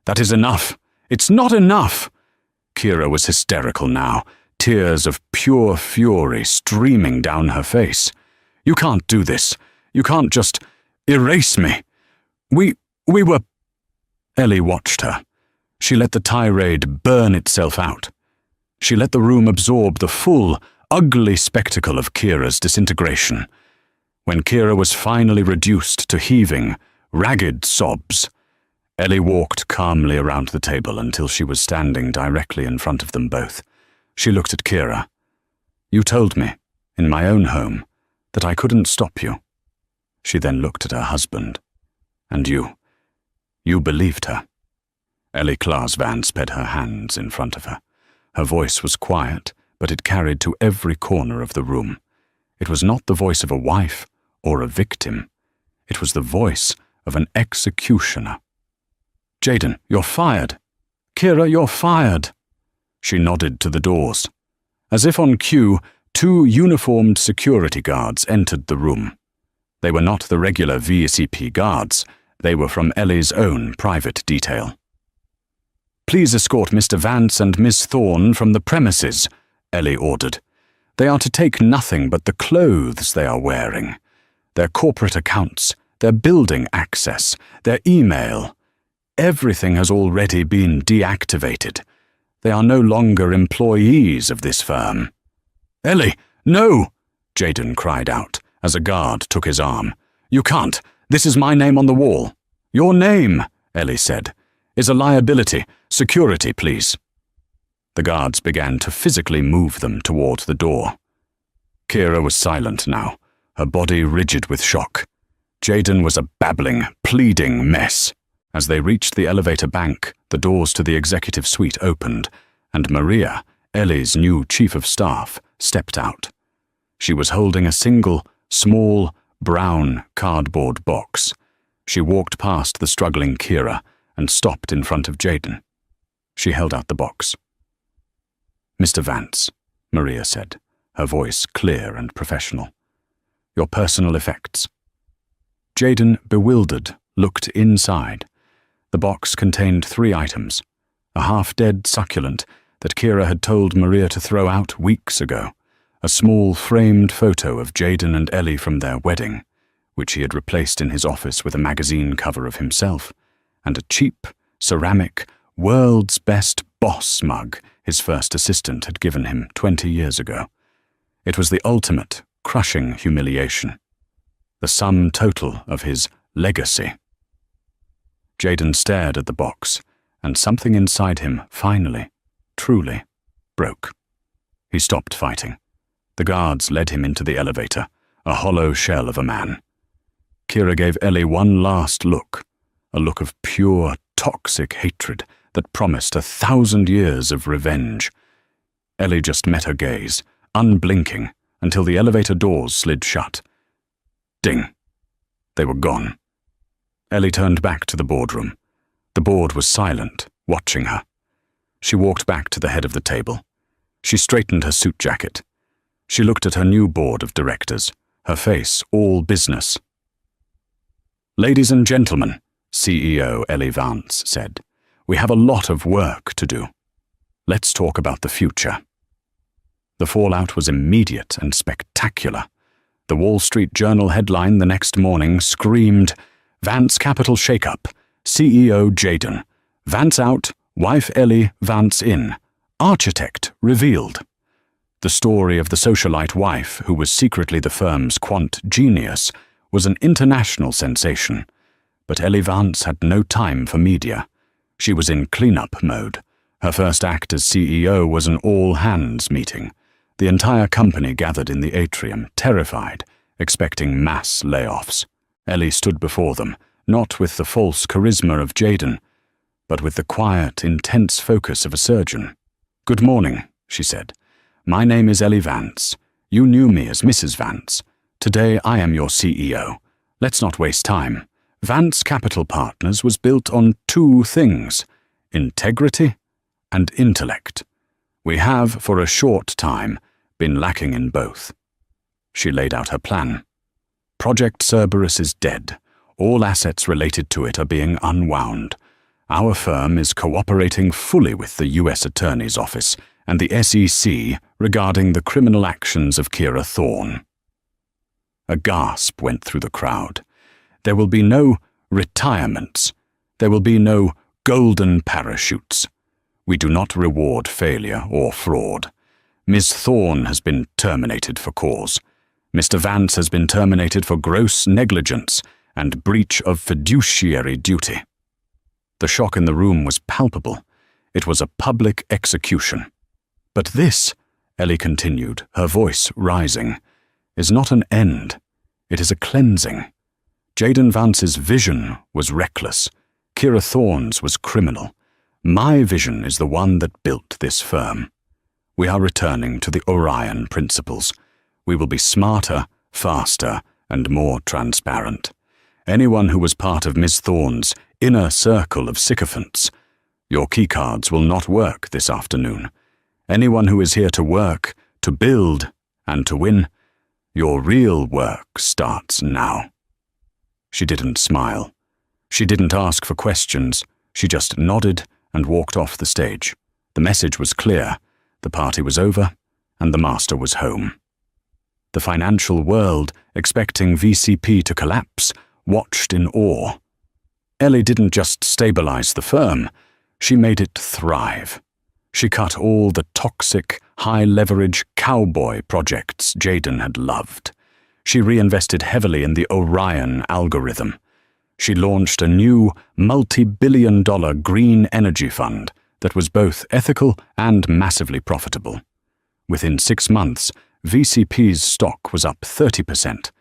"That is enough. It's not enough." Kira was hysterical now, tears of pure fury streaming down her face. "You can't do this. You can't just erase me. We were—" Ellie watched her. She let the tirade burn itself out. She let the room absorb the full, ugly spectacle of Kira's disintegration. When Kira was finally reduced to heaving, ragged sobs, Ellie walked calmly around the table until she was standing directly in front of them both. She looked at Kira. "You told me, in my own home, that I couldn't stop you." She then looked at her husband. "And you believed her." Ellie Claes Vance spread her hands in front of her. Her voice was quiet, but it carried to every corner of the room. It was not the voice of a wife or a victim. It was the voice of an executioner. "Jaden, you're fired. Kira, you're fired." She nodded to the doors. As if on cue, 2 uniformed security guards entered the room. They were not the regular VCP guards. They were from Ellie's own private detail. "Please escort Mr. Vance and Miss Thorne from the premises," Ellie ordered. "They are to take nothing but the clothes they are wearing. Their corporate accounts, their building access, their email. Everything has already been deactivated. They are no longer employees of this firm." "Ellie, no!" Jaden cried out, as a guard took his arm. "You can't. This is my name on the wall." "Your name," Ellie said, "is a liability. Security, please." The guards began to physically move them toward the door. Kira was silent now, her body rigid with shock. Jaden was a babbling, pleading mess. As they reached the elevator bank, the doors to the executive suite opened, and Maria, Ellie's new chief of staff, stepped out. She was holding a single, small, brown cardboard box. She walked past the struggling Kira and stopped in front of Jaden. She held out the box. "Mr. Vance," Maria said, her voice clear and professional. "Your personal effects." Jaden, bewildered, looked inside. The box contained 3 items: a half-dead succulent that Kira had told Maria to throw out weeks ago, a small framed photo of Jaden and Ellie from their wedding, which he had replaced in his office with a magazine cover of himself, and a cheap, ceramic, world's best boss mug his first assistant had given him 20 years ago. It was the ultimate, crushing humiliation. The sum total of his legacy. Jaden stared at the box, and something inside him finally, truly, broke. He stopped fighting. The guards led him into the elevator, a hollow shell of a man. Kira gave Ellie one last look, a look of pure, toxic hatred that promised 1,000 years of revenge. Ellie just met her gaze, unblinking, until the elevator doors slid shut. Ding. They were gone. Ellie turned back to the boardroom. The board was silent, watching her. She walked back to the head of the table. She straightened her suit jacket. She looked at her new board of directors, her face all business. "Ladies and gentlemen," CEO Ellie Vance said, "we have a lot of work to do. Let's talk about the future." The fallout was immediate and spectacular. The Wall Street Journal headline the next morning screamed, "Vance Capital Shakeup, CEO Jaden. Vance out, wife Ellie Vance in. Architect revealed." The story of the socialite wife, who was secretly the firm's quant genius, was an international sensation. But Ellie Vance had no time for media. She was in cleanup mode. Her first act as CEO was an all-hands meeting. The entire company gathered in the atrium, terrified, expecting mass layoffs. Ellie stood before them, not with the false charisma of Jaden, but with the quiet, intense focus of a surgeon. "Good morning," she said. "My name is Ellie Vance. You knew me as Mrs. Vance. Today I am your CEO. Let's not waste time. Vance Capital Partners was built on 2 things: integrity and intellect. We have, for a short time, been lacking in both." She laid out her plan. "Project Cerberus is dead. All assets related to it are being unwound. Our firm is cooperating fully with the U.S. Attorney's Office and the SEC regarding the criminal actions of Kira Thorne." A gasp went through the crowd. There will be no retirements. There will be no golden parachutes. We do not reward failure or fraud. Ms. Thorne has been terminated for cause. Mr. Vance has been terminated for gross negligence and breach of fiduciary duty. The shock in the room was palpable. It was a public execution. "But this," Ellie continued, her voice rising, "is not an end. It is a cleansing. Jaden Vance's vision was reckless. Kira Thorne's was criminal. My vision is the one that built this firm. We are returning to the Orion principles. We will be smarter, faster, and more transparent. Anyone who was part of Ms. Thorne's inner circle of sycophants, your keycards will not work this afternoon. Anyone who is here to work, to build, and to win, your real work starts now." She didn't smile. She didn't ask for questions. She just nodded and walked off the stage. The message was clear. The party was over, and the master was home. The financial world, expecting VCP to collapse, watched in awe. Ellie didn't just stabilize the firm, she made it thrive. She cut all the toxic, high-leverage cowboy projects Jaden had loved. She reinvested heavily in the Orion algorithm. She launched a new, multi-billion-dollar green energy fund that was both ethical and massively profitable. Within 6 months, VCP's stock was up 30%.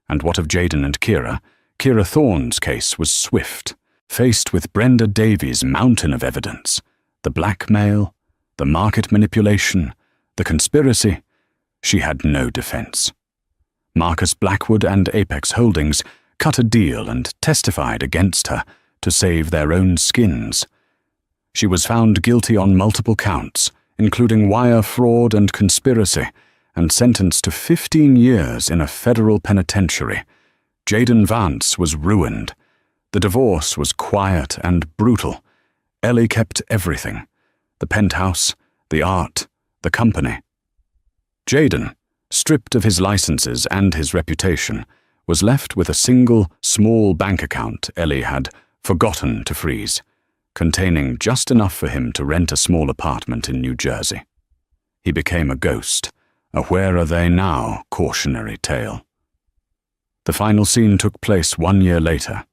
And what of Jaden and Kira? Kira Thorne's case was swift. Faced with Brenda Davies' mountain of evidence, the blackmail, the market manipulation, the conspiracy, she had no defense. Marcus Blackwood and Apex Holdings cut a deal and testified against her to save their own skins. She was found guilty on multiple counts, including wire fraud and conspiracy, and sentenced to 15 years in a federal penitentiary. Jaden Vance was ruined. The divorce was quiet and brutal. Ellie kept everything: the penthouse, the art, the company. Jaden, stripped of his licenses and his reputation, was left with a single, small bank account Ellie had forgotten to freeze, containing just enough for him to rent a small apartment in New Jersey. He became a ghost, a where-are-they-now cautionary tale. The final scene took place 1 year later.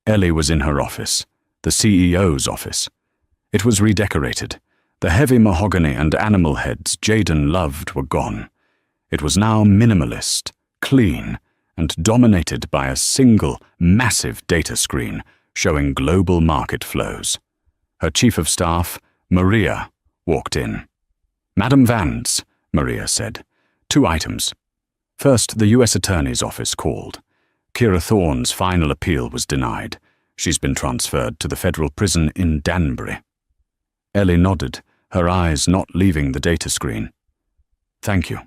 Ellie was in her office, the CEO's office. It was redecorated. The heavy mahogany and animal heads Jaden loved were gone. It was now minimalist, clean, and dominated by a single, massive data screen showing global market flows. Her chief of staff, Maria, walked in. "Madam Vance," Maria said. "2 items. First, the U.S. Attorney's Office called. Kira Thorne's final appeal was denied. She's been transferred to the federal prison in Danbury." Ellie nodded, her eyes not leaving the data screen. "Thank you."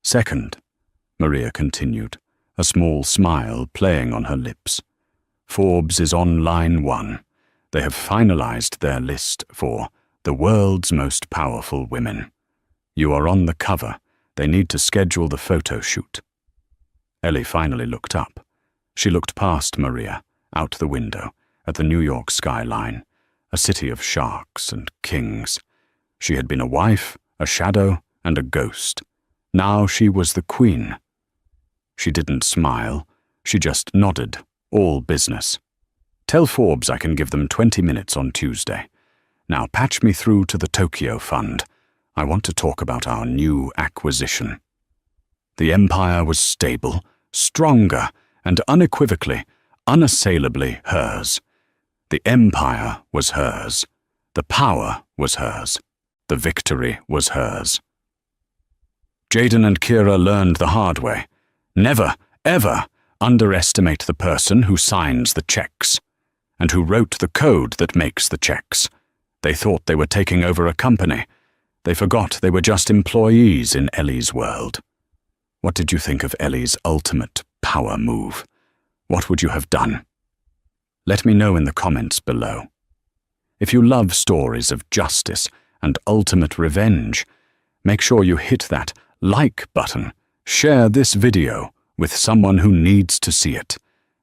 "Second," Maria continued, a small smile playing on her lips. "Forbes is on line 1. They have finalized their list for the world's most powerful women. You are on the cover. They need to schedule the photo shoot." Ellie finally looked up. She looked past Maria, out the window, at the New York skyline, a city of sharks and kings. She had been a wife, a shadow, and a ghost. Now she was the queen. She didn't smile. She just nodded, all business. "Tell Forbes I can give them 20 minutes on Tuesday. Now patch me through to the Tokyo Fund. I want to talk about our new acquisition." The empire was stable, stronger, and unequivocally, unassailably hers. The empire was hers. The power was hers. The victory was hers. Jaden and Kira learned the hard way. Never, ever underestimate the person who signs the checks and who wrote the code that makes the checks. They thought they were taking over a company. They forgot they were just employees in Ellie's world. What did you think of Ellie's ultimate power move? What would you have done? Let me know in the comments below. If you love stories of justice and ultimate revenge, make sure you hit that like button, share this video with someone who needs to see it,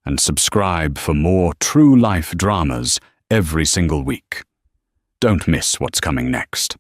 and subscribe for more true-life dramas every single week. Don't miss what's coming next.